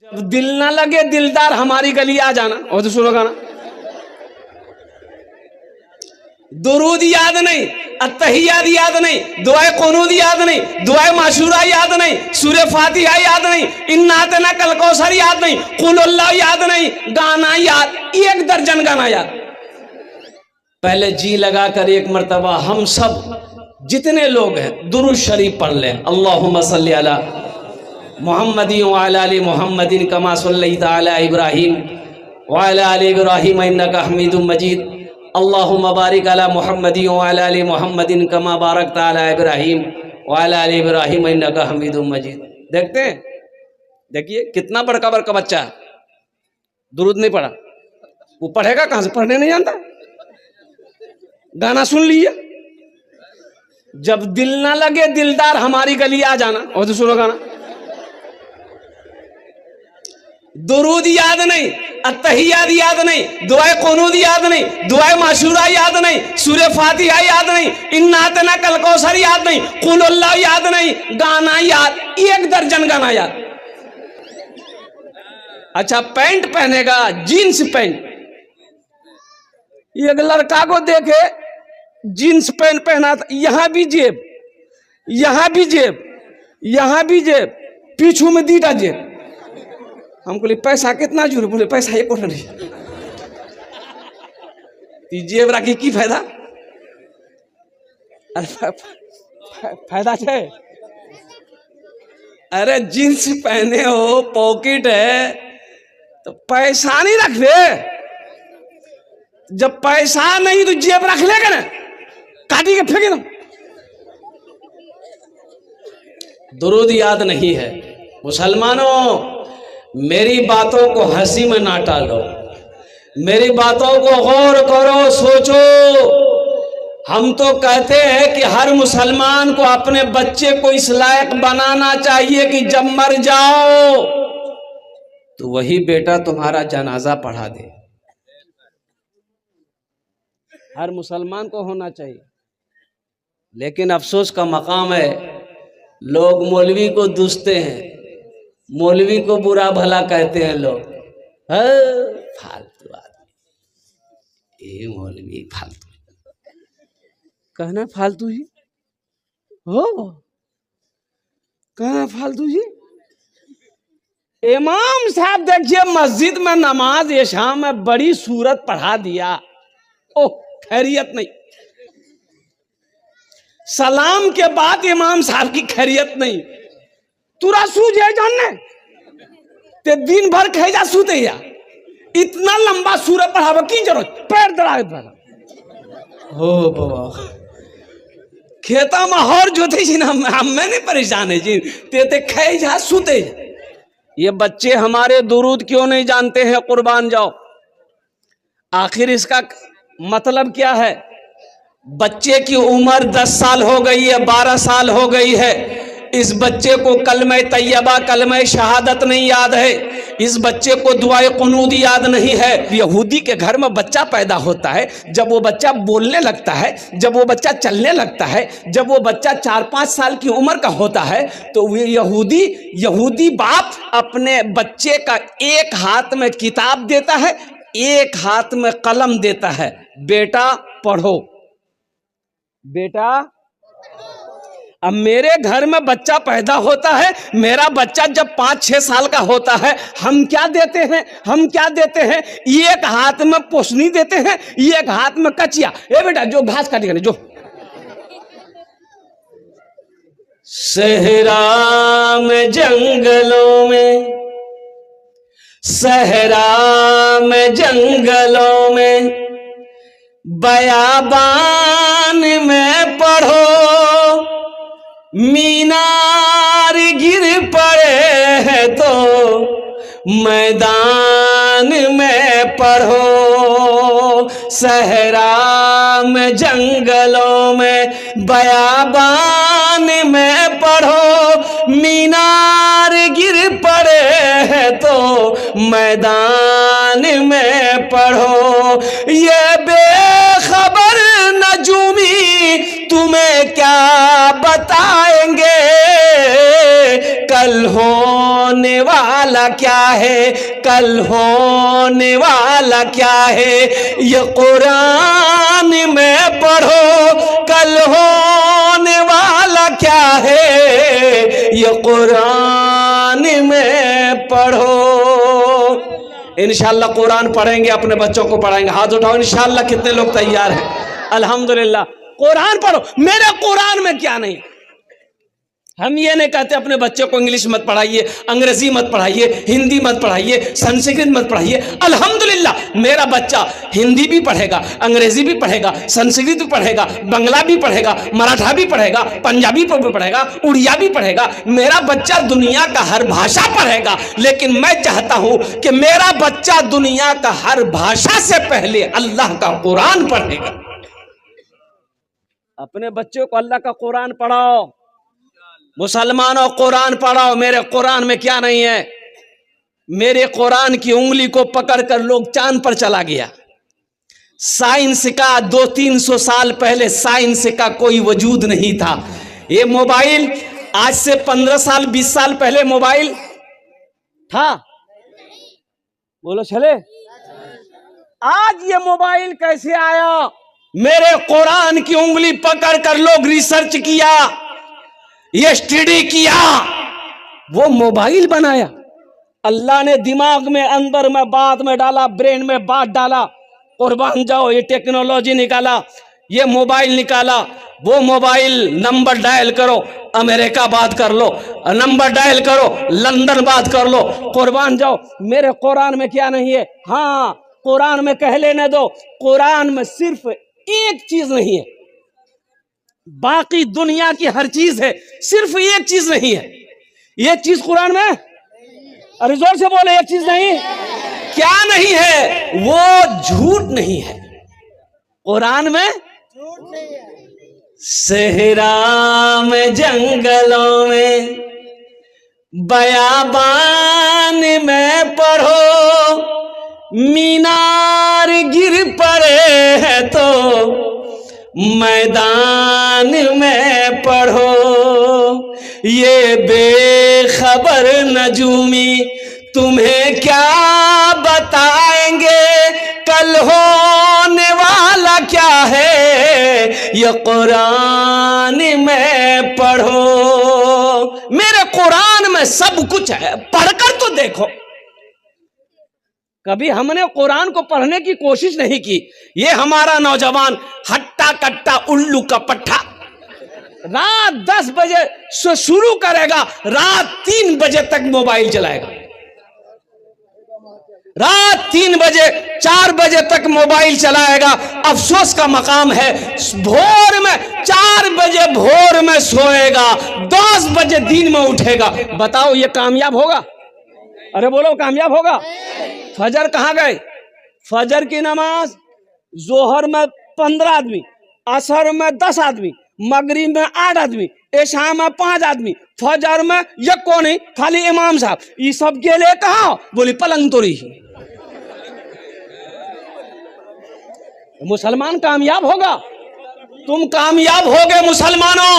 जब दिल ना लगे दिलदार हमारी गली आ जाना। और तो सुनो गाना, दुरूद याद नहीं, अत्तहियात याद नहीं, दुआए कुनूद याद नहीं, दुआए माशूरा याद नहीं, सूरे फातिहा याद नहीं, इन्ना अतना कल कौसर याद नहीं, कुल अल्लाह याद नहीं, गाना याद 1 दर्जन गाना याद। पहले जी लगा कर एक मर्तबा हम सब जितने लोग हैं दुरूद शरीफ पढ़ लें। अल्लाहुम्मा सल्ली अला मुहम्मदिन व अला आलि मुहम्मदिन कमा सल्लैता अला इब्राहीम व अला आलि इब्राहीम इन्नका हमीदुम मजीद। अल्लाहुम्मा बारिक अला मुहम्मदिन व अला आलि मुहम्मदिन कमा बारकता अला इब्राहीम व अला आलि इब्राहीम इन्नका हमीदुम मजीद। देखते हैं, देखिए कितना बड़का बड़का बच्चा है, दुरूद नहीं पढ़ा, वो पढ़ेगा कहाँ से? पढ़ने नहीं जानता। गाना सुन लीजिए, जब दिल ना लगे दिलदार हमारी गली आ जाना। और तो सुनो गाना, दुरूद याद नहीं, अत्तहियात याद नहीं, दुआए कुनूद याद नहीं, दुआए माशूरा याद नहीं, सूरे फातिहा याद नहीं, इन्ना अतना कल कौसर याद नहीं, कुल अल्लाह याद नहीं, गाना याद 1 दर्जन गाना याद। अच्छा, पैंट पहनेगा, जीन्स पैंट। एक लड़का को देखे जीन्स पैंट पहना था, यहां भी जेब, यहां भी जेब, यहां भी जेब, पीछू में 2टा जेब। हम बोले पैसा कितना जरूर? बोले पैसा 1 नहीं, जेब रखी की फायदा? अरे फायदा है। अरे जींस पहने हो, पॉकेट है, तो पैसा नहीं रख ले। जब पैसा नहीं तो जेब रख लेगा ना, काटी के फेंके ना। दुरूद याद नहीं है। मुसलमानों, मेरी बातों को हंसी में ना टालो, मेरी बातों को गौर करो, सोचो। हम तो कहते हैं कि हर मुसलमान को अपने बच्चे को इस लायक बनाना चाहिए कि जब मर जाओ तो वही बेटा तुम्हारा जनाजा पढ़ा दे। हर मुसलमान को होना चाहिए। लेकिन अफसोस का मकाम है, लोग मौलवी को दुसते हैं, मौलवी को बुरा भला कहते हैं लोग। फालतू आदमी, ये मौलवी फालतू, कहना फालतू जी हो, कहना फालतू जी। इमाम साहब देखिए मस्जिद में नमाज इशा में बड़ी सूरत पढ़ा दिया, ओ खैरियत नहीं। सलाम के बाद इमाम साहब की खैरियत नहीं। तुरा सूझ है जानने ते दिन भर खेजा सूते या, इतना लंबा सूरत पढ़ावा की जरूरत? पैर दड़ाए हो बाबा, खेता में हर जोते जी ना, मैं नहीं परेशान है जी, ते खेजा सूते। ये बच्चे हमारे दुरूद क्यों नहीं जानते हैं? कुर्बान जाओ। आखिर इसका मतलब क्या है? बच्चे की उम्र 10 साल हो गई है, 12 साल हो गई है, इस बच्चे को कलमे तैयबा, कलमे शहादत नहीं याद है, इस बच्चे को दुआए कुनूद याद नहीं है। यहूदी के घर में बच्चा पैदा होता है, जब वो बच्चा बोलने लगता है, जब वो बच्चा चलने लगता है, जब वो बच्चा 4-5 साल की उम्र का होता है, तो वो यहूदी बाप अपने बच्चे का एक हाथ में किताब देता है, एक हाथ में कलम देता है, बेटा पढ़ो, बेटा। अब मेरे घर में बच्चा पैदा होता है, मेरा बच्चा जब 5-6 साल का होता है, हम क्या देते हैं? हम क्या देते हैं? एक हाथ में पोसनी देते हैं, एक हाथ में कचिया। ए बेटा जो घास काटेगा जो। सहरा में जंगलों में, सहरा में जंगलों में, बयाबान में पढ़ो, मीनार गिर पड़े हैं तो मैदान में पढ़ो। सहरा में जंगलों में, बयाबान में पढ़ो, मीनार गिर पड़े हैं तो मैदान में पढ़ो। ये बेखबर नजूमी तुम्हें क्या बताएंगे, कल होने वाला क्या है, कल होने वाला क्या है, ये कुरान में पढ़ो। कल होने वाला क्या है, ये कुरान में पढ़ो। इंशाअल्लाह कुरान पढ़ेंगे, अपने बच्चों को पढ़ाएंगे। हाथ उठाओ इंशाअल्लाह। कितने लोग तैयार हैं? अल्हम्दुलिल्लाह। कुरान पढ़ो। मेरे कुरान में क्या नहीं। हम ये नहीं कहते अपने बच्चों को इंग्लिश मत पढ़ाइए, अंग्रेजी मत पढ़ाइए, हिंदी मत पढ़ाइए, संस्कृत मत पढ़ाइए। अल्हम्दुलिल्लाह मेरा बच्चा हिंदी भी पढ़ेगा, अंग्रेजी भी पढ़ेगा, संस्कृत भी पढ़ेगा, बंगला भी पढ़ेगा, मराठा भी पढ़ेगा, पंजाबी भी पढ़ेगा, उड़िया भी पढ़ेगा। मेरा बच्चा दुनिया का हर भाषा पढ़ेगा। लेकिन मैं चाहता हूं कि मेरा बच्चा दुनिया का हर भाषा से पहले अल्लाह का कुरान पढ़ेगा। अपने बच्चों को अल्लाह का कुरान पढ़ाओ। मुसलमानों कुरान पढ़ाओ। मेरे कुरान में क्या नहीं है। मेरे कुरान की उंगली को पकड़कर लोग चांद पर चला गया। साइंस का 200-300 साल पहले साइंस का कोई वजूद नहीं था। ये मोबाइल आज से 15 साल 20 साल पहले मोबाइल था? बोलो चले। आज ये मोबाइल कैसे आया? मेरे कुरान की उंगली पकड़कर लोग रिसर्च किया, ये स्टडी किया, वो मोबाइल बनाया। अल्लाह ने दिमाग में, अंदर में, बात में डाला, ब्रेन में बात डाला। कुर्बान जाओ, ये टेक्नोलॉजी निकाला, ये मोबाइल निकाला। वो मोबाइल नंबर डायल करो, अमेरिका बात कर लो, नंबर डायल करो, लंदन बात कर लो। कुर्बान जाओ, मेरे कुरान में क्या नहीं है। हाँ, कुरान में कह लेने दो, कुरान में सिर्फ एक चीज नहीं है, बाकी दुनिया की हर चीज है, सिर्फ एक चीज नहीं है। एक चीज कुरान में, अरे जोर से बोले, एक चीज नहीं। क्या नहीं है? वो झूठ नहीं है। कुरान में झूठ नहीं है। सहरा में, जंगलों में, बयाबान में पढ़ो, मीनार गिर पड़े हैं तो मैदान में पढ़ो। ये बेखबर नजूमी तुम्हें क्या बताएंगे, कल होने वाला क्या है, ये कुरान में पढ़ो। मेरे कुरान में सब कुछ है, पढ़कर तो देखो। कभी हमने कुरान को पढ़ने की कोशिश नहीं की। ये हमारा नौजवान हट्टा कट्टा उल्लू का पट्टा रात 10 बजे से शुरू करेगा, रात 3 बजे तक मोबाइल चलाएगा। रात 3 बजे 4 बजे तक मोबाइल चलाएगा। अफसोस का मकाम है, भोर में 4 बजे भोर में सोएगा, 10 बजे दिन में उठेगा। बताओ ये कामयाब होगा? अरे बोलो, कामयाब होगा? फजर कहाँ गए? फजर की नमाज जोहर में 15 आदमी, असर में 10 आदमी, मगरिब में 8 आदमी, इशा में 5 आदमी, फजर में ये कौन है? खाली इमाम साहब। ये सब के लिए कहा? बोली पलंग तोड़ी। मुसलमान कामयाब होगा? तुम कामयाब होगे मुसलमानों।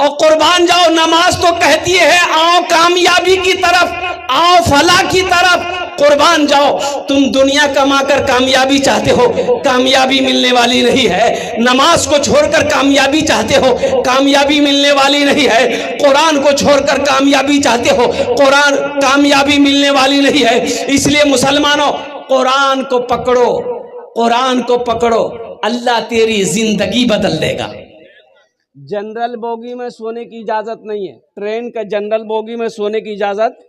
और कुर्बान जाओ, नमाज तो कहती है आओ कामयाबी की तरफ, आओ फलाह की तरफ। कुर्बान जाओ, तुम दुनिया कमाकर कामयाबी चाहते हो, कामयाबी मिलने वाली नहीं है। नमाज को छोड़कर कामयाबी चाहते हो, कामयाबी मिलने वाली नहीं है। कुरान को छोड़कर कामयाबी चाहते हो, कुरान कामयाबी मिलने वाली नहीं है। इसलिए मुसलमानों, कुरान को पकड़ो, कुरान को पकड़ो, अल्लाह तेरी जिंदगी बदल देगा। जनरल बोगी में सोने की इजाजत नहीं है। ट्रेन का जनरल बोगी में सोने की इजाजत,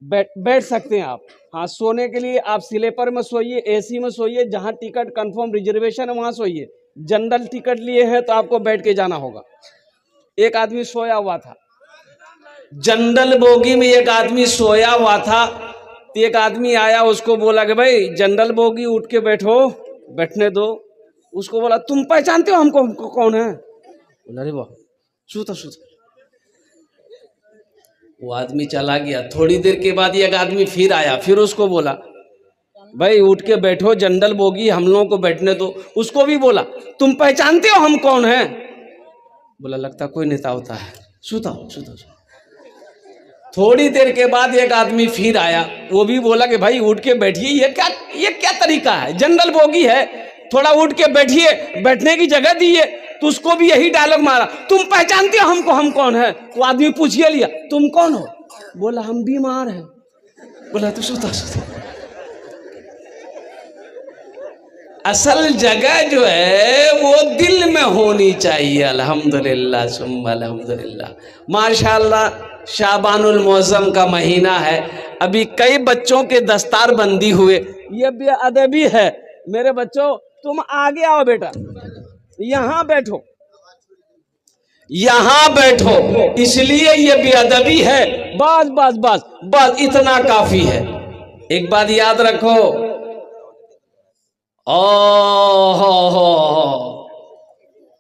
बैठ सकते हैं आप। हाँ, सोने के लिए आप स्लीपर में सोइए, एसी में सोइए, जहां टिकट कंफर्म रिजर्वेशन है वहां सोइए। जनरल टिकट लिए हैं तो आपको बैठ के जाना होगा। एक आदमी सोया हुआ था जनरल बोगी में, एक आदमी सोया हुआ था। तो एक आदमी आया, उसको बोला कि भाई जनरल बोगी उठ के बैठो, बैठने दो। उसको बोला तुम पहचानते हो हमको कौन है? बोला अरे वाह, सूता सूता। वो आदमी चला गया। थोड़ी देर के बाद एक आदमी फिर आया, फिर उसको बोला भाई उठ के बैठो, जनरल बोगी हम लोगों को बैठने दो। उसको भी बोला तुम पहचानते हो हम कौन हैं? बोला लगता कोई नेता होता है, सूता सूता। थोड़ी देर के बाद एक आदमी फिर आया, वो भी बोला कि भाई उठ के बैठिए, ये क्या तरीका है, जनरल बोगी है, थोड़ा उठ के बैठिए, बैठने की जगह दीजिए। तो उसको भी यही डायलॉग मारा, तुम पहचानते हो हमको, हम कौन है? वो आदमी पूछिए लिया, तुम कौन हो? बोला हम बीमार हैं। बोला तो सोता असल जगह जो है वो दिल में होनी चाहिए। अल्हम्दुलिल्लाह सुम्मा अल्हम्दुलिल्लाह, माशाअल्लाह। शाबानुल मौसम का महीना है, अभी कई बच्चों के दस्तार बंदी हुए। ये बेअदबी है मेरे बच्चों, तुम आगे आओ बेटा, यहाँ बैठो, यहाँ बैठो, इसलिए ये बेअदबी है। बस बस बस बस, इतना काफी है। एक बात याद रखो,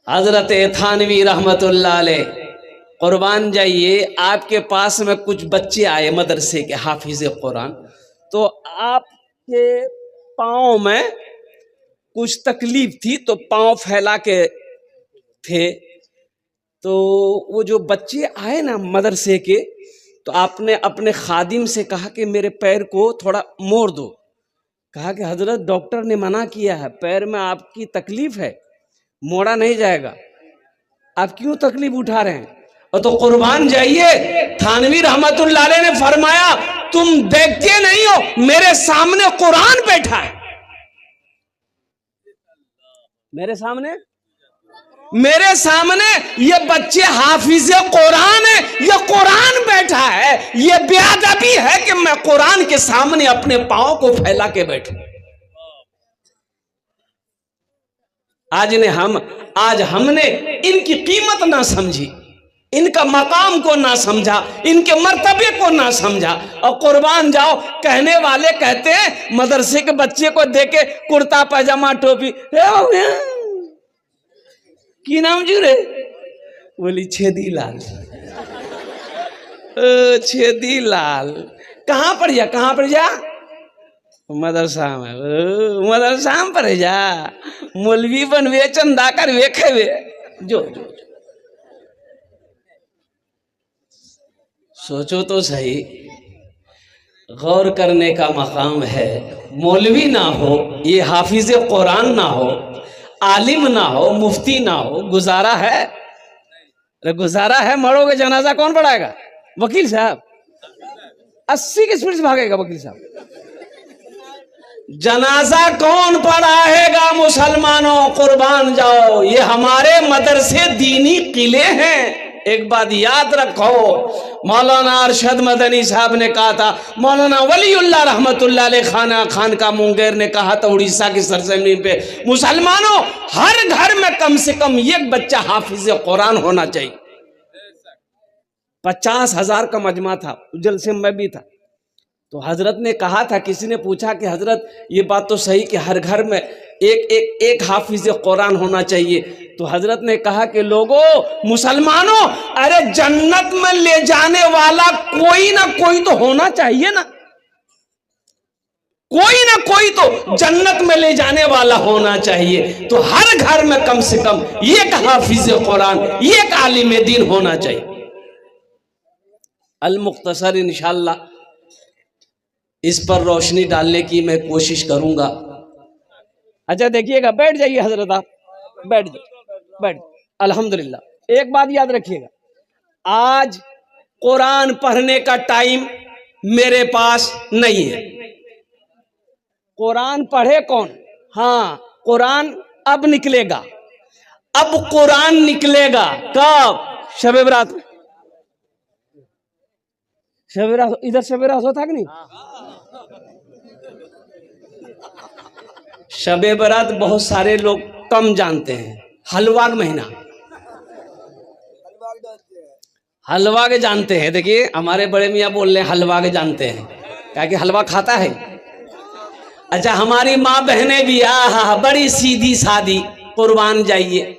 हजरत थानवी रहमतुल्लाह अलैह, कुर्बान जाइए, आपके पास में कुछ बच्चे आए मदरसे के हाफिज कुरान, तो आपके पाँव में कुछ तकलीफ थी तो पाँव फैला के थे। तो वो जो बच्चे आए ना मदरसे के, तो आपने अपने खादिम से कहा कि मेरे पैर को थोड़ा मोड़ दो। कहा कि हजरत डॉक्टर ने मना किया है, पैर में आपकी तकलीफ है, मोड़ा नहीं जाएगा, आप क्यों तकलीफ उठा रहे हैं? और तो कुर्बान जाइए, थानवी रहमतुल्लाह अलैह ने फरमाया, तुम देखते नहीं हो मेरे सामने कुरान बैठा है, मेरे सामने ये बच्चे हाफिज कुरान है, ये कुरान बैठा है। ये बेअदबी है कि मैं कुरान के सामने अपने पांव को फैला के बैठूं। आज हमने इनकी कीमत ना समझी, इनका मकाम को ना समझा, इनके मर्तबे को ना समझा। और कुर्बान जाओ, कहने वाले कहते हैं मदरसे के बच्चे को देके कुर्ता पैजामा टोपी, की नाम जुड़े? बोली छेदी लाल। छेदी लाल कहाँ पर जा? मदरसा में, मदरसा में पढ़े जा, मौलवी बनवे, चंदा कर वे खेवे, जो सोचो तो सही, गौर करने का मकाम है। मौलवी ना हो, ये हाफिज कुरान ना हो, आलिम ना हो, मुफ्ती ना हो, गुजारा है? अरे गुजारा है, मरोगे जनाजा कौन पढ़ाएगा? वकील साहब 80 की स्पीड से भागेगा वकील साहब। जनाजा कौन पढ़ाएगा? मुसलमानों कुर्बान जाओ, ये हमारे मदरसे दीनी किले हैं। एक बात याद रखो, मौलाना अरशद मदनी साहब ने कहा था, मौलाना वलीउल्लाह रहमतुल्लाह अलैह खान का मुंगेर ने कहा था उड़ीसा की सरजमीन पे, मुसलमानों हर घर में कम से कम एक बच्चा हाफिज कुरान होना चाहिए। 50,000 का मजमा था, जलसे में भी था। तो हजरत ने कहा था, किसी ने पूछा कि हजरत ये बात तो सही कि हर घर में एक हाफिज कुरान होना चाहिए। तो हजरत ने कहा कि लोगों, मुसलमानों, अरे जन्नत में ले जाने वाला कोई ना कोई तो होना चाहिए ना, कोई ना कोई तो जन्नत में ले जाने वाला होना चाहिए। तो हर घर में कम से कम एक हाफिज कुरान, एक आलिम दीन होना चाहिए। अल मुख्तसर इंशाअल्लाह इस पर रोशनी डालने की मैं कोशिश करूंगा। अच्छा देखिएगा, बैठ जाइए हजरत, आप बैठ। अल्हम्दुलिल्लाह, एक बात याद रखिएगा, आज कुरान पढ़ने का टाइम मेरे पास नहीं है। कुरान पढ़े कौन? हाँ, कुरान अब निकलेगा, अब कुरान निकलेगा कब? शब बरात में। शब बरात इधर शब बरात होता कि नहीं? शब बरात बहुत सारे लोग कम जानते हैं। हलवाग महीना, हलवाग जानते हैं। देखिए हमारे बड़े मियाँ बोल रहे हैं हलवाग जानते हैं, क्या कि हलवा खाता है। अच्छा, हमारी माँ बहनें भी बड़ी सीधी सादी, कुर्बान जाइए।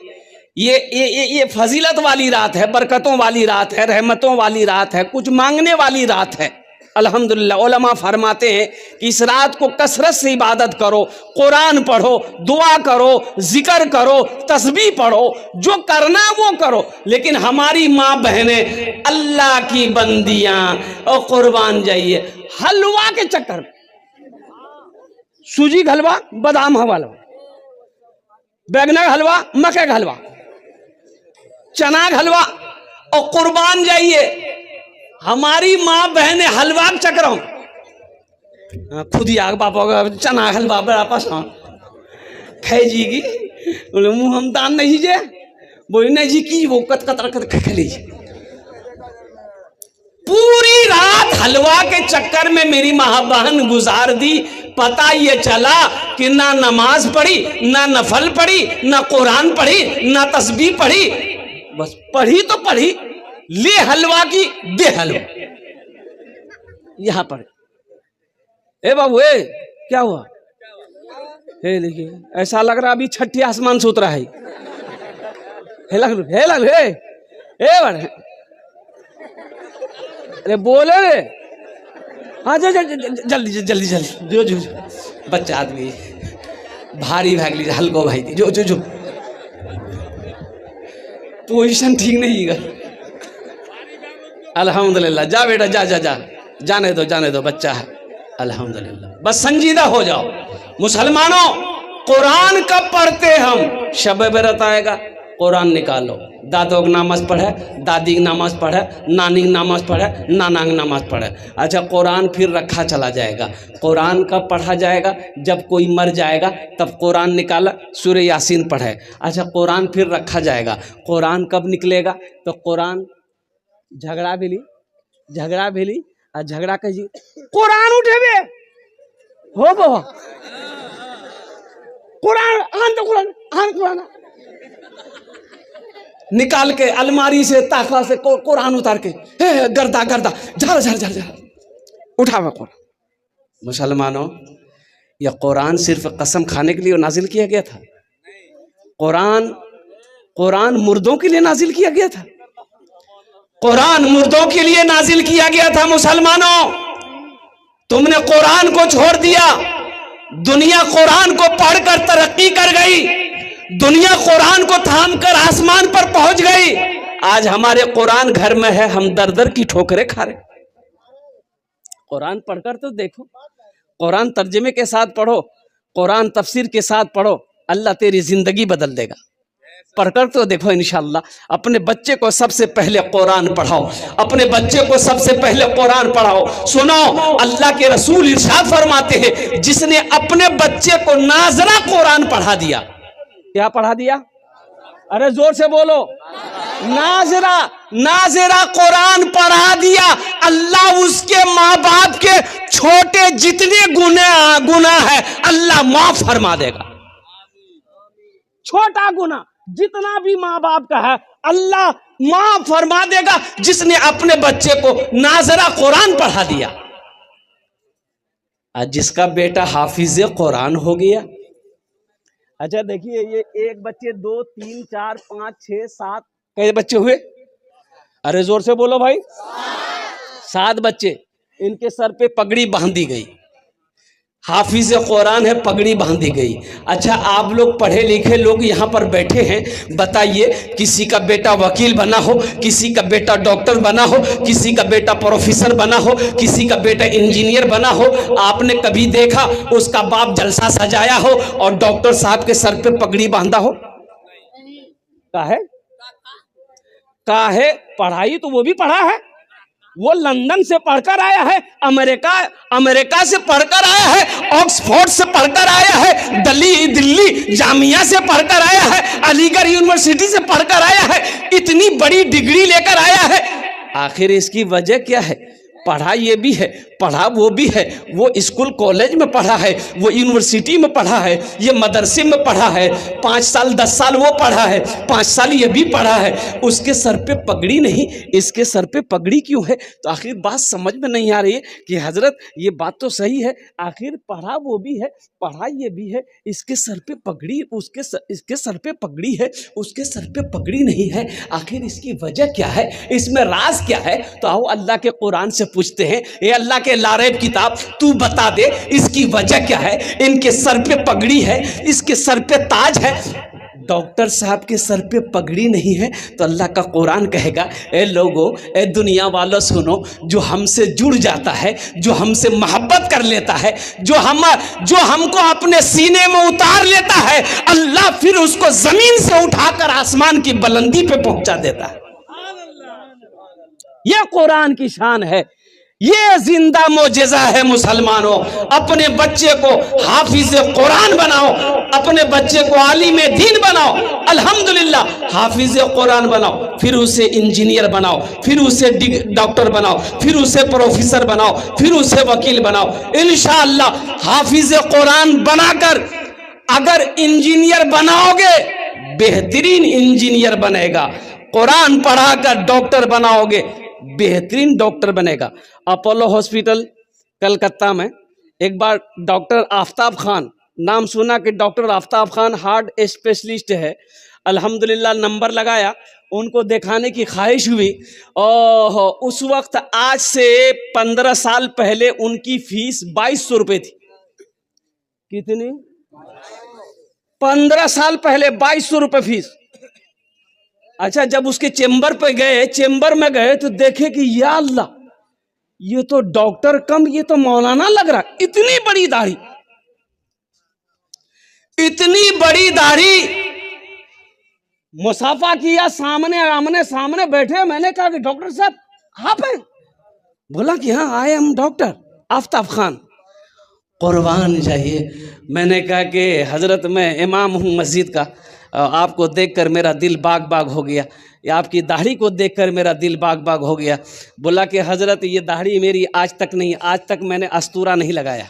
ये फजीलत वाली रात है, बरकतों वाली रात है, रहमतों वाली रात है, कुछ मांगने वाली रात है। अल्हम्दुलिल्लाह उलमा फरमाते हैं कि इस रात को कसरत से इबादत करो, कुरान पढ़ो, दुआ करो, जिक्र करो, तस्बीह पढ़ो, जो करना वो करो। लेकिन हमारी माँ बहनें अल्लाह की बंदियां और कुर्बान जाइए हलवा के चक्कर में, सूजी का हलवा, बादाम हलवा, बैगना का हलवा, मक्के का हलवा, चना का हलवा, और कुर्बान जाइए। हमारी माँ बहनें हलवा के चक्करों खुद ही आग पापा चना हलवा बड़ा पसंद खाई जी की बोले मुँह हम दान नहीं जे बोले नहीं जी की वो कत कतर कत खा लीजिए। पूरी रात हलवा के चक्कर में मेरी माँ बहन गुजार दी। पता ये चला कि ना नमाज पढ़ी, ना नफल पढ़ी, ना कुरान पढ़ी, ना तस्बीह पढ़ी, बस पढ़ी तो पढ़ी, ले हलवा की दे हलवा। यहां पर ए बाबू ए क्या हुआ? हे देखिए ऐसा लग रहा अभी छठी आसमान से उतरा है। हे लग हे बड़े अरे बोले रे हाँ जल्दी जल्दी जो जो बच्चा आदमी भारी भाग लीजिए हल्को भाई जो जो जो पोजीशन ठीक नहीं है। अल्हम्दुलिल्लाह जा बेटा जा जा जा जाने दो बच्चा है। अल्हम्दुलिल्लाह बस संजीदा हो जाओ। मुसलमानों कुरान कब पढ़ते हम? शब बरत आएगा कुरान निकालो, दादों की नमाज पढ़े, दादी की नमाज पढ़े, नानी की नमाज पढ़े, नाना की नमाज पढ़े। अच्छा कुरान फिर रखा चला जाएगा। कुरान कब पढ़ा जाएगा? जब कोई मर जाएगा तब कुरान निकाला सूरह यासीन पढ़े। अच्छा कुरान फिर रखा जाएगा। कुरान कब निकलेगा? तो कुरान झगड़ा भेली और झगड़ा कही कुरान उठेबे हो बाबा कुरान निकाल के अलमारी से ताकवा से कुरान उतार के गर्दा झर उठावा कुरान। मुसलमानों यह कुरान सिर्फ कसम खाने के लिए नाजिल किया गया था? कुरान मुर्दों के लिए नाजिल किया गया था? कुरान मुर्दों के लिए नाजिल किया गया था। मुसलमानों तुमने कुरान को छोड़ दिया। दुनिया कुरान को पढ़कर तरक्की कर गई, दुनिया कुरान को थामकर आसमान पर पहुंच गई। आज हमारे कुरान घर में है, हम दर दर की ठोकरें खा रहे। कुरान पढ़कर तो देखो, कुरान तर्जुमे के साथ पढ़ो, कुरान तफसीर के साथ पढ़ो, अल्लाह तेरी जिंदगी बदल देगा। पढ़कर तो देखो इंशाअल्लाह। अपने बच्चे को सबसे पहले कुरान पढ़ाओ, अपने बच्चे को सबसे पहले कुरान पढ़ाओ। सुनो अल्लाह के रसूल इरशाद फरमाते हैं, जिसने अपने बच्चे को नाजरा कुरान पढ़ा दिया। क्या पढ़ा दिया? अरे जोर से बोलो। नाजरा कुरान पढ़ा दिया, अल्लाह उसके माँ बाप के छोटे जितने गुनाह है अल्लाह माफ फरमा देगा। छोटा गुनाह जितना भी माँ बाप का है अल्लाह माफ फरमा देगा, जिसने अपने बच्चे को नाजरा कुरान पढ़ा दिया। आज जिसका बेटा हाफिज कुरान हो गया। अच्छा देखिए ये एक बच्चे 2 3 4 5 6 7 कई बच्चे हुए? अरे जोर से बोलो भाई। 7 बच्चे। इनके सर पे पगड़ी बांधी गई, हाफिज कुरान है, पगड़ी बांधी गई। अच्छा आप लोग पढ़े लिखे लोग यहाँ पर बैठे हैं, बताइए किसी का बेटा वकील बना हो, किसी का बेटा डॉक्टर बना हो, किसी का बेटा प्रोफेसर बना हो, किसी का बेटा इंजीनियर बना हो, आपने कभी देखा उसका बाप जलसा सजाया हो और डॉक्टर साहब के सर पे पगड़ी बांधा हो? काहे? पढ़ाई तो वो भी पढ़ा है, वो लंदन से पढ़कर आया है, अमेरिका से पढ़कर आया है, ऑक्सफोर्ड से पढ़कर आया है, दिल्ली जामिया से पढ़कर आया है, अलीगढ़ यूनिवर्सिटी से पढ़कर आया है, इतनी बड़ी डिग्री लेकर आया है। आखिर इसकी वजह क्या है? पढ़ा ये भी है, पढ़ा वो भी है। वो स्कूल कॉलेज में पढ़ा है, वो यूनिवर्सिटी में पढ़ा है, ये मदरसे में पढ़ा है, 5 साल 10 साल वो पढ़ा है, 5 साल ये भी पढ़ा है। उसके सर पे पगड़ी नहीं, इसके सर पे पगड़ी क्यों है? तो आखिर बात समझ में नहीं आ रही है कि हजरत ये बात तो सही है, आखिर पढ़ा वो भी है, पढ़ा ये भी है, इसके सर पे पगड़ी, इसके सर पे पगड़ी है, उसके सर पे पगड़ी नहीं है। आखिर इसकी वजह क्या है? इसमें राज क्या है? तो आओ अल्लाह के कुरान से पूछते हैं, ये अल्लाह के लारेब किताब, तू बता दे इसकी वजह क्या है? इनके सर पे पगड़ी है, इसके सर पे ताज है। डॉक्टर साहब के सर पे पगड़ी नहीं है तो अल्लाह का कुरान कहेगा, ए लोगों, ए दुनिया वालों सुनो, जो हमसे जुड़ जाता है, जो हमसे मोहब्बत कर लेता है, जो हमको अपने सीने में उतार लेता है, अल्लाह फिर उसको जमीन से उठाकर आसमान की बुलंदी पे पहुंचा देता है। यह कुरान की शान है, ये जिंदा मोजेजा है। मुसलमानों, अपने बच्चे को हाफिज कुरान बनाओ, अपने बच्चे को आलिम दीन बनाओ। अल्हम्दुलिल्लाह, हाफिज कुरान बनाओ, फिर उसे इंजीनियर बनाओ, फिर उसे डॉक्टर बनाओ, फिर उसे प्रोफेसर बनाओ, फिर उसे वकील बनाओ। इंशाअल्लाह हाफिज कुरान बनाकर अगर इंजीनियर बनाओगे, बेहतरीन इंजीनियर बनेगा। कुरान पढ़ाकर डॉक्टर बनाओगे, बेहतरीन डॉक्टर बनेगा। अपोलो हॉस्पिटल कलकत्ता में एक बार डॉक्टर आफ्ताब खान, नाम सुना कि doctor Aftab Khan heart specialist है, अल्हम्दुलिल्लाह नंबर लगाया, उनको दिखाने की ख्वाहिश हुई। और उस वक्त आज से 15 साल पहले उनकी फीस 2200 रुपये थी। कितनी? 15 साल पहले 2200 रुपये फीस। अच्छा, जब उसके चेंबर पे गए, चेंबर में गए तो देखे कि या अल्लाह, ये तो डॉक्टर कम, ये तो मौलाना लग रहा। इतनी बड़ी दाढ़ी, इतनी बड़ी दाढ़ी। मुसाफा किया, सामने आमने सामने बैठे। मैंने कहा कि डॉक्टर साहब आप हैं? बोला कि हाँ, I am doctor Aftab Khan. कुर्बान जाइए। मैंने कहा कि हजरत मैं इमाम हूँ मस्जिद का, आपको देखकर मेरा दिल बाग बाग हो गया, या आपकी दाढ़ी को देखकर मेरा दिल बाग बाग हो गया। बोला कि हजरत ये दाढ़ी मेरी आज तक नहीं, आज तक मैंने अस्तूरा नहीं लगाया।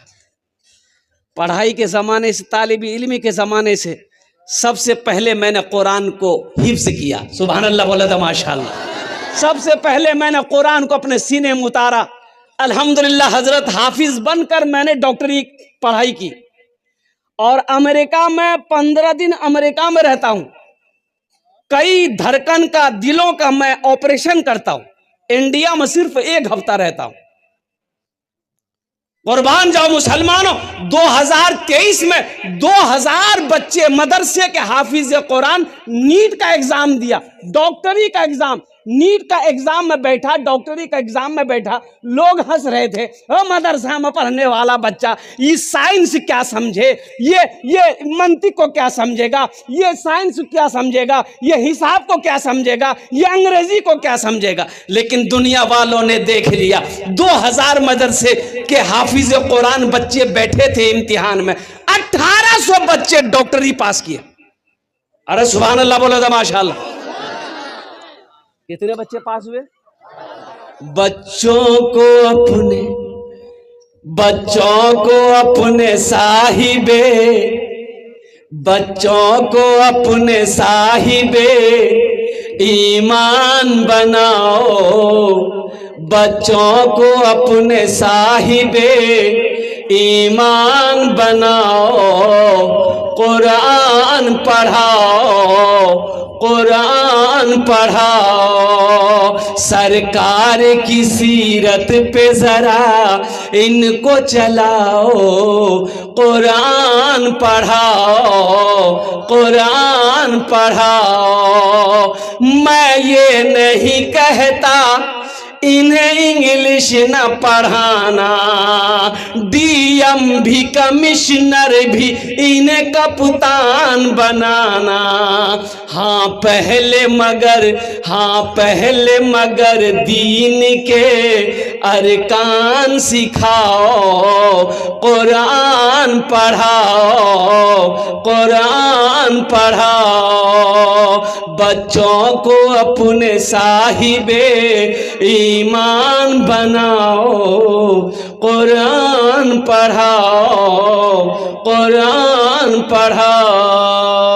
पढ़ाई के ज़माने से, तालिब इल्मी के ज़माने से सबसे पहले मैंने कुरान को हिफ्ज़ किया। सुभान अल्लाह, बोला था माशाअल्लाह। सबसे पहले मैंने कुरान को अपने सीने में उतारा। अल्हम्दुलिल्लाह हजरत हाफिज बनकर मैंने डॉक्टरी पढ़ाई की। और अमेरिका में 15 दिन अमेरिका में रहता हूं। कई धड़कन का, दिलों का मैं ऑपरेशन करता हूं। इंडिया में सिर्फ 1 हफ्ता रहता हूं। कुर्बान जाओ मुसलमानों, 2023 में 2000 बच्चे मदरसे के हाफिज कुरान नीट का एग्जाम दिया, डॉक्टरी का एग्जाम। नीट का एग्जाम में बैठा, डॉक्टरी का एग्जाम में बैठा, लोग हंस रहे थे। मदरसा में पढ़ने वाला बच्चा ये साइंस क्या समझे, ये मंतिक को क्या समझेगा, ये साइंस क्या समझेगा, ये हिसाब को क्या समझेगा, ये अंग्रेजी को क्या समझेगा। लेकिन दुनिया वालों ने देख लिया, 2000 मदरसे के हाफिज कुरान बच्चे बैठे थे इम्तिहान में, 1800 बच्चे डॉक्टरी पास किए। अरे सुभान अल्लाह, बोलो तो माशाअल्लाह। कितने बच्चे पास हुए? बच्चों को अपने साहिबे, बच्चों को अपने साहिबे ईमान बनाओ, बच्चों को अपने साहिबे ईमान बनाओ, कुरान पढ़ाओ, कुरान पढ़ाओ। सरकार की सीरत पे जरा इनको चलाओ, कुरान पढ़ाओ, कुरान पढ़ाओ। मैं ये नहीं कहता इन्हें इंग्लिश न पढ़ाना, डीएम भी कमिश्नर भी इन्हें कप्तान बनाना। हाँ पहले मगर दीन के अरकान सिखाओ, कुरान पढ़ाओ, कुरान पढ़ाओ। बच्चों को अपने साहिबे ईमान बनाओ, कुरान पढ़ाओ, कुरान पढ़ाओ।